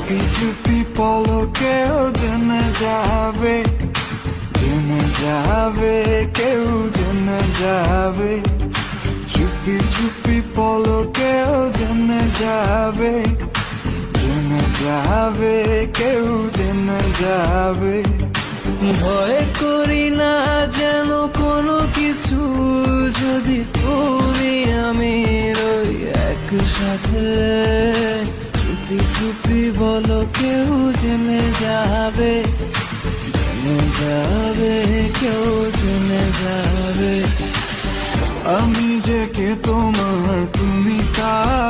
চুপি চুপি পলকেও জেনে যাবে, জেনে যাবে, কেউ জেনে যাবে। চুপি চুপি পলকেও জেনে যাবে, জেনে যাবে, কেউ জেনে যাবে। ভয় করি না যেন কোনো কিছু, যদি তুমি আমি রই একসাথে। চুপি চুপি বলো কেউ জেনে যাবে, জেনে যাবে, কেউ জেনে যাবে। আমি যে কে তোমার, তুমি কার,